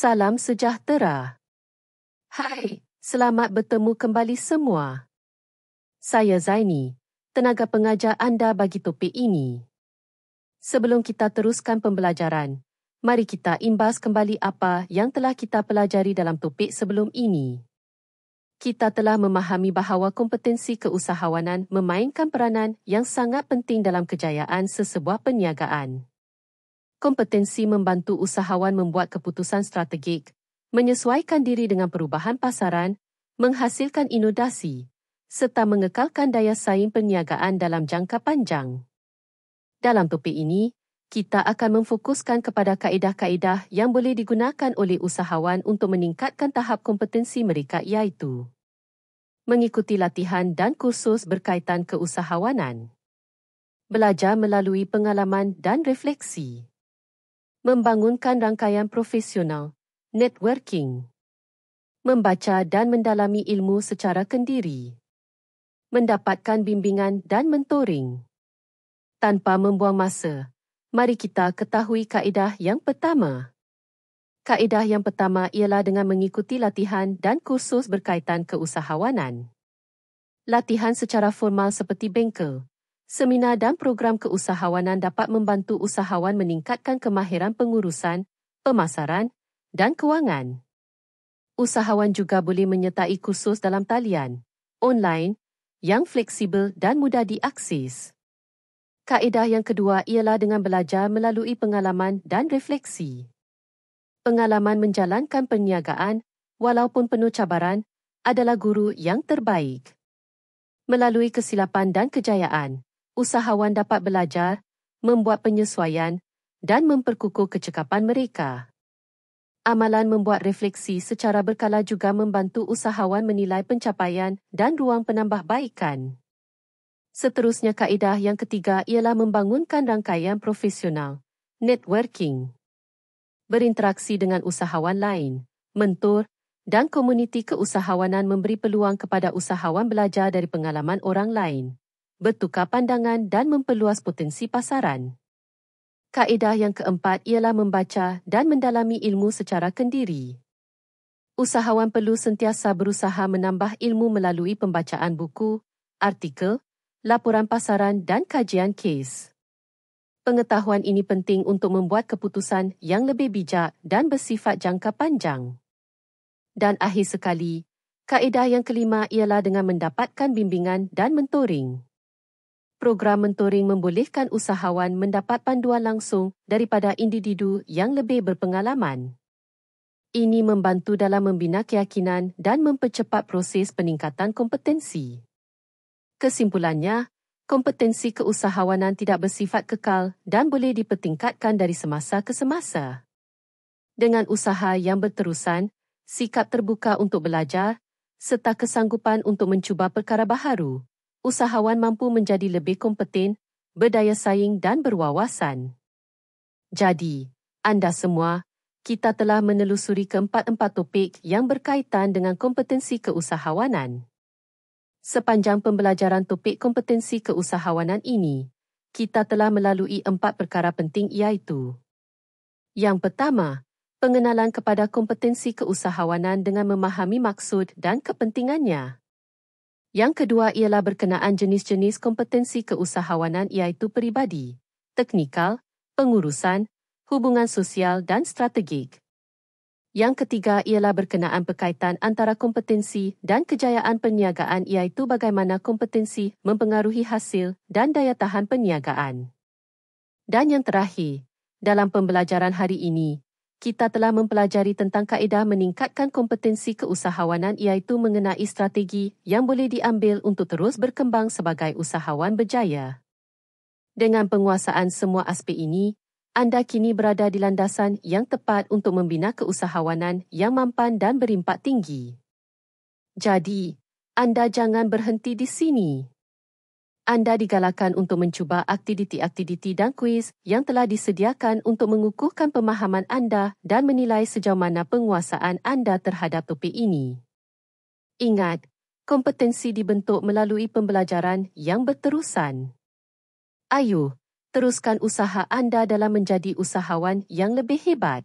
Salam sejahtera. Hai, selamat bertemu kembali semua. Saya Zaini, tenaga pengajar anda bagi topik ini. Sebelum kita teruskan pembelajaran, mari kita imbas kembali apa yang telah kita pelajari dalam topik sebelum ini. Kita telah memahami bahawa kompetensi keusahawanan memainkan peranan yang sangat penting dalam kejayaan sesebuah perniagaan. Kompetensi membantu usahawan membuat keputusan strategik, menyesuaikan diri dengan perubahan pasaran, menghasilkan inovasi, serta mengekalkan daya saing perniagaan dalam jangka panjang. Dalam topik ini, kita akan memfokuskan kepada kaedah-kaedah yang boleh digunakan oleh usahawan untuk meningkatkan tahap kompetensi mereka iaitu mengikuti latihan dan kursus berkaitan keusahawanan, belajar melalui pengalaman dan refleksi, membangunkan rangkaian profesional, networking, membaca dan mendalami ilmu secara kendiri, mendapatkan bimbingan dan mentoring. Tanpa membuang masa, mari kita ketahui kaedah yang pertama. Kaedah yang pertama ialah dengan mengikuti latihan dan kursus berkaitan keusahawanan. Latihan secara formal seperti bengkel, seminar dan program keusahawanan dapat membantu usahawan meningkatkan kemahiran pengurusan, pemasaran dan kewangan. Usahawan juga boleh menyertai kursus dalam talian, online, yang fleksibel dan mudah diakses. Kaedah yang kedua ialah dengan belajar melalui pengalaman dan refleksi. Pengalaman menjalankan perniagaan, walaupun penuh cabaran, adalah guru yang terbaik. Melalui kesilapan dan kejayaan, usahawan dapat belajar, membuat penyesuaian, dan memperkukuh kecekapan mereka. Amalan membuat refleksi secara berkala juga membantu usahawan menilai pencapaian dan ruang penambahbaikan. Seterusnya, kaedah yang ketiga ialah membangunkan rangkaian profesional, networking. Berinteraksi dengan usahawan lain, mentor, dan komuniti keusahawanan memberi peluang kepada usahawan belajar dari pengalaman orang lain, bertukar pandangan dan memperluas potensi pasaran. Kaedah yang keempat ialah membaca dan mendalami ilmu secara kendiri. Usahawan perlu sentiasa berusaha menambah ilmu melalui pembacaan buku, artikel, laporan pasaran dan kajian kes. Pengetahuan ini penting untuk membuat keputusan yang lebih bijak dan bersifat jangka panjang. Dan akhir sekali, kaedah yang kelima ialah dengan mendapatkan bimbingan dan mentoring. Program mentoring membolehkan usahawan mendapat panduan langsung daripada individu yang lebih berpengalaman. Ini membantu dalam membina keyakinan dan mempercepat proses peningkatan kompetensi. Kesimpulannya, kompetensi keusahawanan tidak bersifat kekal dan boleh dipertingkatkan dari semasa ke semasa. Dengan usaha yang berterusan, sikap terbuka untuk belajar, serta kesanggupan untuk mencuba perkara baharu, usahawan mampu menjadi lebih kompeten, berdaya saing dan berwawasan. Jadi, anda semua, kita telah menelusuri keempat-empat topik yang berkaitan dengan kompetensi keusahawanan. Sepanjang pembelajaran topik kompetensi keusahawanan ini, kita telah melalui 4 perkara penting iaitu: yang pertama, pengenalan kepada kompetensi keusahawanan dengan memahami maksud dan kepentingannya. Yang kedua ialah berkenaan jenis-jenis kompetensi keusahawanan iaitu peribadi, teknikal, pengurusan, hubungan sosial dan strategik. Yang ketiga ialah berkenaan berkaitan antara kompetensi dan kejayaan perniagaan iaitu bagaimana kompetensi mempengaruhi hasil dan daya tahan perniagaan. Dan yang terakhir, dalam pembelajaran hari ini, kita telah mempelajari tentang kaedah meningkatkan kompetensi keusahawanan iaitu mengenai strategi yang boleh diambil untuk terus berkembang sebagai usahawan berjaya. Dengan penguasaan semua aspek ini, anda kini berada di landasan yang tepat untuk membina keusahawanan yang mampan dan berimpak tinggi. Jadi, anda jangan berhenti di sini. Anda digalakkan untuk mencuba aktiviti-aktiviti dan kuis yang telah disediakan untuk mengukuhkan pemahaman anda dan menilai sejauh mana penguasaan anda terhadap topik ini. Ingat, kompetensi dibentuk melalui pembelajaran yang berterusan. Ayo, teruskan usaha anda dalam menjadi usahawan yang lebih hebat.